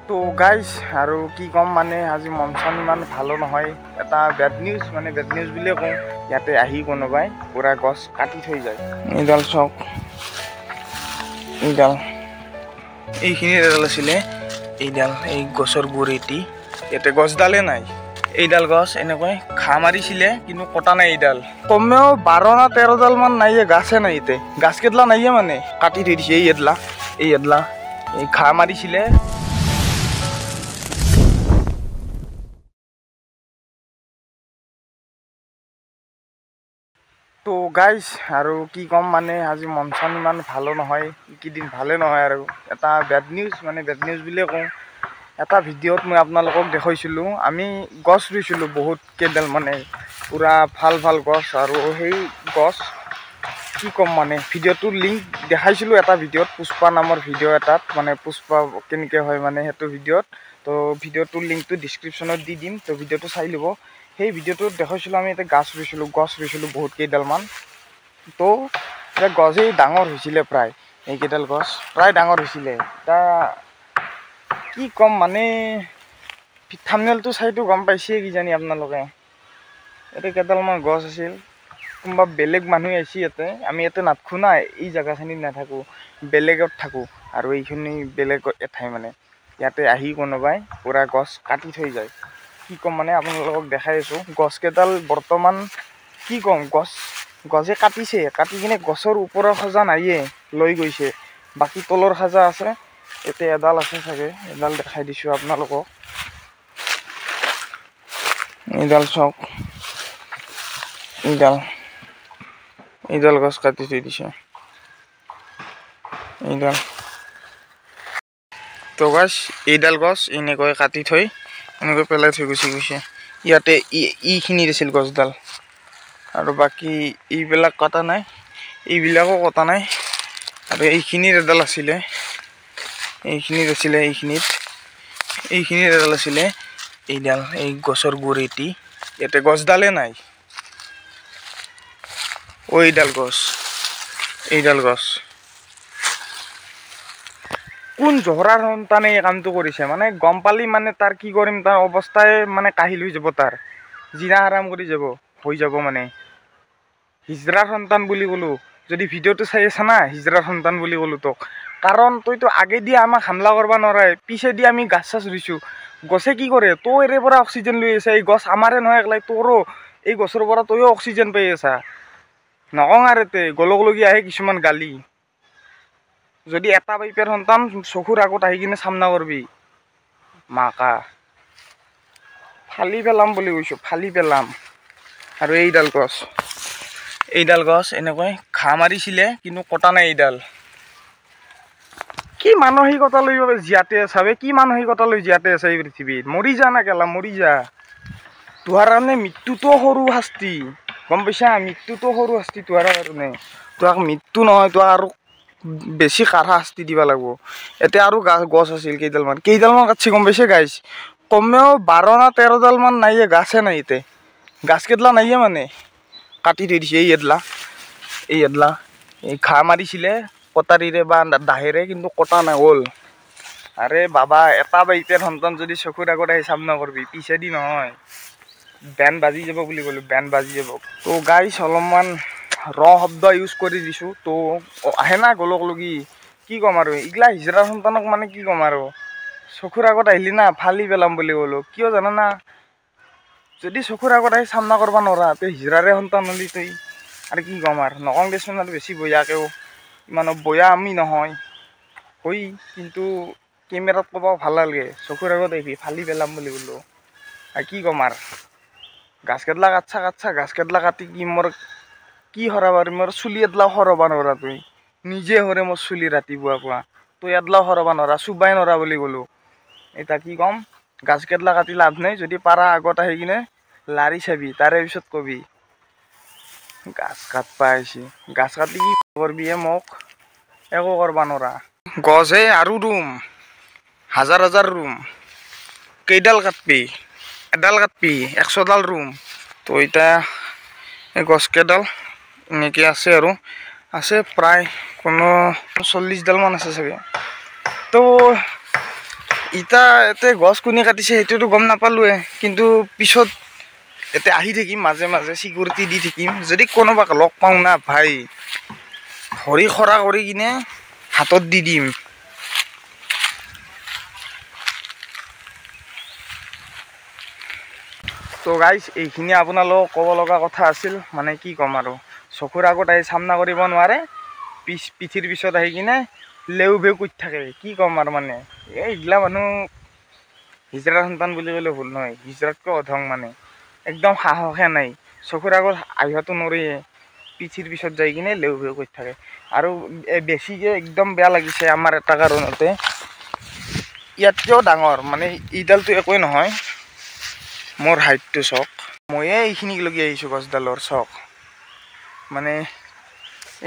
তো গাইজ আৰু কি ক'ম মানে আজি মন চন ইমান ভালো নহয়। এটা বেড নিউজ বুলিয়ে কওঁ। ইয়াতে আহি কোনোবাই পুৰা গছ কাটি থৈ যায়। এইডাল চাওক, এইখিনি এডাল আছিলে, এইডাল এই গছৰ গুৰিটি ইয়াতে গছডালে নাই। এইডাল গছ এনেকৈ ঘাঁহ মাৰিছিলে কিন্তু কটা নাই। এইডাল কমেও 12 না 13ডাল মান নাইয়ে, গাছে নাই। ইয়াতে গাছ কেইডাল নাইয়ে মানে কাটি থৈ দিছে। এই এডলা এই ঘাঁহ মাৰিছিলে। তো গাইজ আৰু কি ক'ম মানে আজি মন চন ইমান ভালো নহয়, এইকেইদিন ভালে নহয়। আৰু এটা বেড নিউজ বুলিয়ে কওঁ। এটা ভিডিঅ'ত মই আপোনালোকক দেখুৱাইছিলোঁ, আমি গছ ৰুইছিলোঁ বহুত কেইডাল মানে পুৰা ভাল গছ। আৰু সেই গছ কি ক'ম মানে ভিডিঅ'টোৰ লিংক দেখাইছিলোঁ এটা ভিডিঅ'ত, পুষ্পা নামৰ ভিডিঅ' এটাত, মানে পুষ্পা কেনেকৈ হয় মানে সেইটো ভিডিঅ'ত। তো ভিডিঅ'টোৰ লিংকটো ডিছক্ৰিপশ্যনত দি দিম, তো ভিডিঅ'টো চাই ল'ব। সেই ভিডিঅ'টোত দেখাইছিলোঁ আমি এতিয়া গছ ৰুইছিলোঁ বহুত কেইডালমান। তো এতিয়া গছেই ডাঙৰ হৈছিলে, প্ৰায় এইকেইডাল গছ প্ৰায় ডাঙৰ হৈছিলে। এতিয়া কি ক'ম মানে থাম্বনেইলটো চাইতো গম পাইছেই কিজানি আপোনালোকে। ইয়াতে কেইডালমান গছ আছিল, কোনোবা বেলেগ মানুহ আহিছে ইয়াতে। আমি ইয়াতে নাথাকোঁ না, এই জেগাখিনিত নাথাকোঁ, বেলেগত থাকোঁ। আৰু এইখিনি বেলেগত এঠাই মানে ইয়াতে আহি কোনোবাই পুৰা গছ কাটি থৈ যায়। কি ক'ম মানে আপোনালোকক দেখাই আছোঁ। গছকেইডাল বৰ্তমান কি ক'ম, গছে কাটিছে, কাটি কিনে গছৰ ওপৰৰ সজা নাইয়ে, লৈ গৈছে। বাকী তলৰ সাজা আছে। এতিয়া এডাল আছে চাগে, এডাল দেখাই দিছোঁ আপোনালোকক। এইডাল চাওক, এইডাল গছ কাটি থৈ দিছে। তো গাছ এইডাল গছ এনেকৈ কাটি থৈ এনেকৈ পেলাই থৈ গৈছে। ইয়াতে এইখিনিত আছিল গছডাল, আৰু বাকী এইবিলাক কটা নাই, এইবিলাকো কটা নাই। আৰু এইখিনিত এডাল আছিলে, এইখিনিত এডাল আছিলে। এইডাল এই গছৰ গুৰিটি ইয়াতে গছডালে নাই। এইডাল গছ কোন জহৰাৰ সন্তানে এই কামটো কৰিছে মানে গম পালি মানে তাৰ কি কৰিম, তাৰ অৱস্থাই মানে কাহিল হৈ যাব, তাৰ জিনা হাৰাম কৰি হৈ যাব মানে। হিজৰাৰ সন্তান বুলি ক'লো, যদি ভিডিঅ'টো চাই আছা না, হিজৰাৰ সন্তান বুলি ক'লো তোক। কাৰণ তইতো আগেদি আমাক হামলা কৰিব নোৱাৰে, পিছেদি আমি গাছ চাছ ৰুইছোঁ। গছে কি কৰে, তইৰে পৰা অক্সিজেন লৈ আছে। এই গছ আমাৰে নহয় একলাই, তোৰো এই গছৰ পৰা তইও অক্সিজেন পাই আছা। নকওঁ আৰু গলগলগীয়া আহে কিছুমান গালি। যদি এটা পাইপৰ সন্তান চকুৰ আগত আহি কিনে চামনা কৰবি, মাকা ফালি পেলাম বুলি কৈছোঁ, ফালি পেলাম। আৰু এইডাল গছ এনেকৈ ঘাঁহ মাৰিছিলে কিন্তু কটা নাই। এইডাল কি মানসিকতা লৈ জীয়াতে আছা বে, কি মানসিকতা লৈ জীয়াতে আছে এই পৃথিৱীত? মৰি যা না কেলা, মৰি যা। তোহাৰ কাৰণে মৃত্যুটো সৰু শাস্তি, গম পাইছা? মৃত্যুটো সৰু শাস্তি তোহাৰ কাৰণে। তোক মৃত্যু নহয়, তোক আৰু বেছি কাঢ়া শাস্তি দিব লাগিব। এতিয়া আৰু গছ আছিল কেইডালমান কাটছি, গম পাইছে গাইজ? কমেও 12 না 13ডাল মান নাইয়ে, গাছে নাই। ইয়াতে গাছ কেইডাল নাইয়ে মানে কাটি থৈ দিছে। এই ঘাঁহ মাৰিছিলে কটাৰীৰে বা দাহেৰে, কিন্তু কটা নাই হ'ল। আৰে বাবা, এটা বাইপেৰ সন্তান যদি চকুৰ আগত আহি চাম নকৰবি, পিছেদি নহয়, বেন বাজি যাব বুলি ক'লো, বেন বাজি যাব। তো গাইজ অলপমান শব্দ ইউজ কৰি দিছোঁ, তো আহে না গলগলগী। কি ক'ম আৰু এইগিলা হিজৰাৰ সন্তানক মানে কি ক'ম আৰু, চকুৰ আগত আহিলি না ফালি পেলাম বুলি ক'লো। কিয় জানানা, যদি চকুৰ আগত আহি চামনা কৰিব নোৱাৰা, তই হিজৰাৰে সন্তান হ'লি তই। আৰু কি ক'ম আৰু, নকওঁ দেচোন আৰু বেছি বয়াকেও, ইমানো বয়া আমি নহয় কিন্তু কেমেৰাত ক'ব ভাল নালাগে, চকুৰ আগত আহিবি ফালি পেলাম বুলি ক'লো। আৰু কি ক'ম আৰু, গাছ কেইডালা গাছ কেইডালা কাটি কি সৰাব আৰু, মোৰ চুলি এডলাও সৰাব নোৱাৰা তুই। নিজে সৰে মোৰ চুলি ৰাতিপুৱা তই এডলাও সৰাব নোৱাৰা, চুবাই নোৱাৰা বুলি ক'লো। এতিয়া কি ক'ম, গাছ কেইডালা কাটি লাভ নাই। যদি পাৰা আগত আহি কিনে লাৰি চাবি, তাৰে পিছত কবি গাছ কাটবা আহিছে। গাছ কাটি কি কৰবি মোক, একো কৰিব নোৱাৰা। গছহে আৰু ৰুম, হাজাৰ ৰুম। কেইডাল কাটবি, এডাল কাটবি, 100ডাল ৰুম। তো এতিয়া এই গছকেইডাল এনেকৈ আছে, আৰু আছে প্ৰায় 40ডাল মান আছে চাগে। তো ইটা এতে গছ কোনে কাটিছে সেইটোতো গম নাপালোৱে, কিন্তু পিছত এতে আহি থাকিম মাজে মাজে চিকিউৰিটি দি থাকিম। যদি কোনোবাক লগ পাওঁ না ভাই, ভৰি খৰা কৰি কিনে হাতত দি দিম। তো গাইজ, এইখিনি আপোনালোকক ক'ব লগা কথা আছিল। মানে কি ক'ম আৰু, চকুৰ আগত আহি চামনা কৰিব নোৱাৰে, পিঠিৰ পিছত আহি কিনে লেউ বেউ কৰি থাকে। কি ক'ম আৰু, মানে এইগিলা মানুহ হিজৰাৰ সন্তান বুলি ক'লে ভুল নহয়, হিজৰাতকৈ অধং। মানে একদম সাহসে নাই, চকুৰ আগত আহিবতো নোৱাৰিয়ে, পিঠিৰ পিছত যাই কিনে লেউ বেউ কৰি থাকে। আৰু বেছিকৈ একদম বেয়া লাগিছে আমাৰ এটা কাৰণতে, ইয়াতকৈও ডাঙৰ, মানে ইডালটো একোৱেই নহয়, মোৰ হাইটটো চক। ময়ে এইখিনিক লগি আহিছোঁ গছডালৰ চক। মানে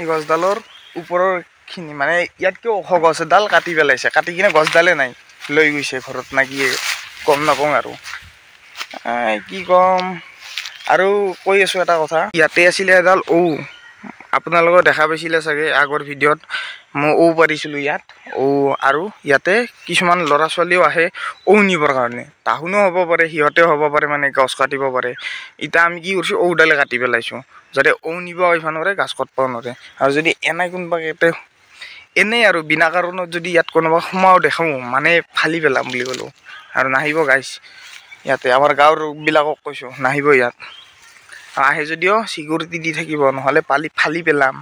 এই গছডালৰ ওপৰৰখিনি, মানে ইয়াতকৈ ওখ গছ এডাল কাটি পেলাইছে, কাটি কিনে গছডালে নাই, লৈ গৈছে ঘৰত না কি গম নাপাওঁ আৰু। কি ক'ম আৰু, কৈ আছোঁ এটা কথা। ইয়াতে আছিলে এডাল ঔ, আপোনালোকে দেখা পাইছিলে চাগে আগৰ ভিডিঅ'ত, মই ঔ পাৰিছিলোঁ ইয়াত। আৰু ইয়াতে কিছুমান ল'ৰা ছোৱালীও আহে ঔ নিবৰ কাৰণে, তাহোনো হ'ব পাৰে, সিহঁতেও হ'ব পাৰে, মানে গছ কাটিব পাৰে। এতিয়া আমি কি কৰিছোঁ, ঔডালে কাটি পেলাইছোঁ, যাতে ঔ নিব আহিব নোৱাৰে, গাছ কাটিব নোৱাৰে। আৰু যদি এনেই কোনোবাক ইয়াতে এনেই আৰু বিনা কাৰণত যদি ইয়াত কোনোবা সোমাও দেখাওঁ, মানে ফালি পেলাম বুলি ক'লোঁ। আৰু নাহিব গাইছ, ইয়াতে আমাৰ গাঁৱৰ বিলাকক কৈছোঁ নাহিব ইয়াত। আহে যদিও চিকিউৰিটি দি থাকিব, নহ'লে ফালি পেলাম।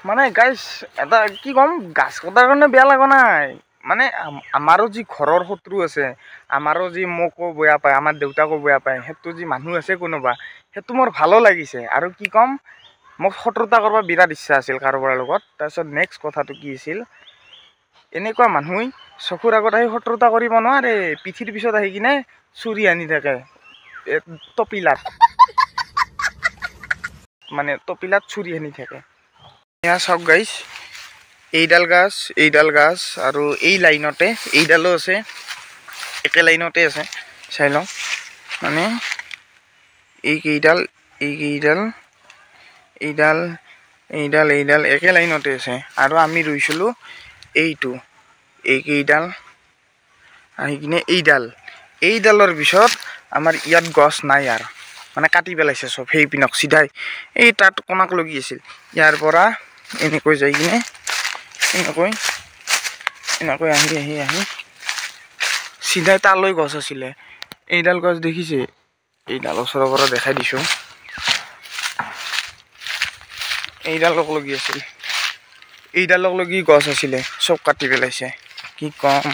মানে গাইছ, এটা কি ক'ম, গাছ কটাৰ কাৰণে বেয়া লগা নাই। মানে আমাৰো যি ঘৰৰ শত্ৰু আছে, আমাৰো যি মোকো বেয়া পায়, আমাৰ দেউতাকো বেয়া পায়, সেইটো যি মানুহ আছে কোনোবা, সেইটো মোৰ ভালো লাগিছে। আৰু কি ক'ম, মোক শত্ৰুতা কৰিব বিৰাট ইচ্ছা আছিল কাৰোবাৰ লগত। তাৰপিছত নেক্সট কথাটো কি আছিল, এনেকুৱা মানুহে চকুৰ আগত আহি শত্ৰুতা কৰিব নোৱাৰে, পিঠিৰ পিছত আহি কিনে চুৰি আনি থাকে টপিলাত, মানে টপিলাত চুৰি আনি থাকে। এয়া চাওক গাইছ, এইডাল গাছ আৰু এই লাইনতে এইডালো আছে, একে লাইনতে আছে, চাই লওঁ। মানে এইডাল একে লাইনতে আছে। আৰু আমি ৰুইছিলোঁ এইকেইডাল আহি কিনে এইডালৰ পিছত আমাৰ ইয়াত গছ নাই আৰু, মানে কাটি পেলাইছে চব। সেই পিনক চিধাই এই তাত কোনাক লগি আছিল, ইয়াৰ পৰা এনেকৈ যাই কিনে এনেকৈ আহি চিধাই তালৈ গছ আছিলে। এইডাল গছ দেখিছে, এইডাল ওচৰৰ পৰা দেখাই দিছোঁ, এইডালক লগি গছ আছিলে, চব কাটি পেলাইছে। কি ক'ম,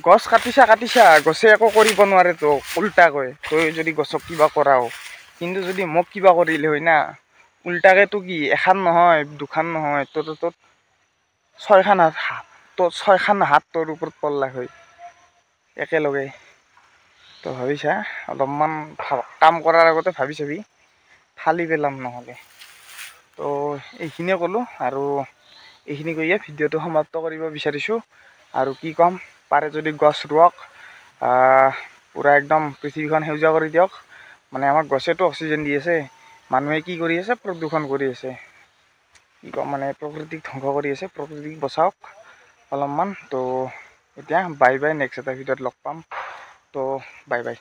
গছ কাটিছা, গছে একো কৰিব নোৱাৰেতো, উল্টাকৈ তই যদি গছক কিবা কৰাও। কিন্তু যদি মোক কিবা কৰিলে হয় না, উল্টাকেতো কি এখন নহয় দুখন নহয়, তোৰ ছয়খন হাত তোৰ ওপৰত পৰলা হয় একেলগে। তো ভাবিছা, অলপমান কাম কৰাৰ আগতে ভাবি চাবি, ফালি পেলাম নহ'লে। তো এইখিনিয়ে ক'লোঁ, আৰু এইখিনি কৈয়ে ভিডিঅ'টো সমাপ্ত কৰিব বিচাৰিছোঁ। আৰু কি ক'ম, পাৰে যদি গছ ৰুৱক, পূৰা একদম পৃথিৱীখন সেউজীয়া কৰি দিয়ক। মানে আমাক গছেতো অক্সিজেন দি আছে, মানুহে কি কৰি আছে, প্ৰদূষণ কৰি আছে। কি ক'ম, মানে প্ৰকৃতিক ধ্বংস কৰি আছে, প্ৰকৃতিক বচাওক অলপমান। তো এতিয়া বাই বাই, নেক্সট এটা ভিডিঅ'ত লগ পাম। তো বাই বাই।